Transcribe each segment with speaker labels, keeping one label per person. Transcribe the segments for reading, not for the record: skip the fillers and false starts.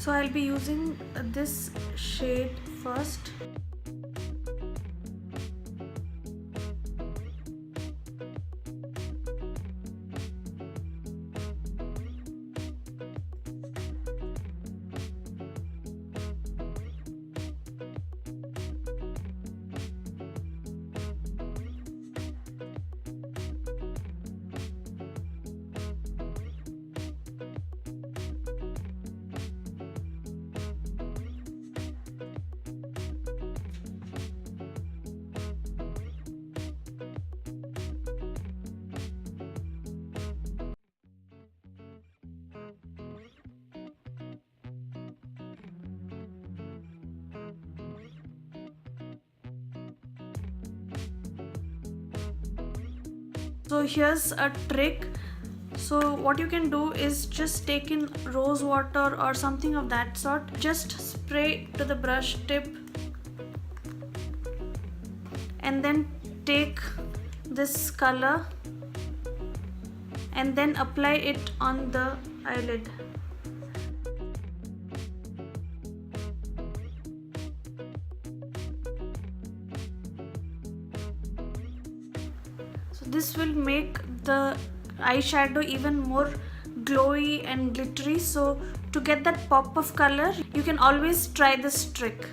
Speaker 1: So I'll be using this shade first. So here's a trick. So what you can do is just take in rose water or something of that sort. Just spray to the brush tip and then take this color and then apply it on the eyelid. So this will make the eyeshadow even more glowy and glittery. So to get that pop of color, you can always try this trick.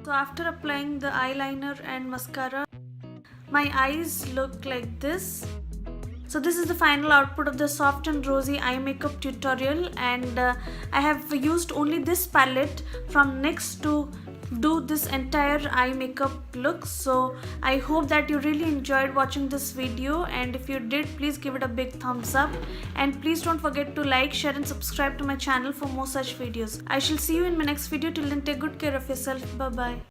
Speaker 1: So after applying the eyeliner and mascara, my eyes look like this. So this is the final output of the soft and rosy eye makeup tutorial, and I have used only this palette from NYX to do this entire eye makeup look. So I hope that you really enjoyed watching this video, and if you did, please give it a big thumbs up, and please don't forget to like, share and subscribe to my channel for more such videos. I shall see you in my next video. Till then, take good care of yourself. Bye bye.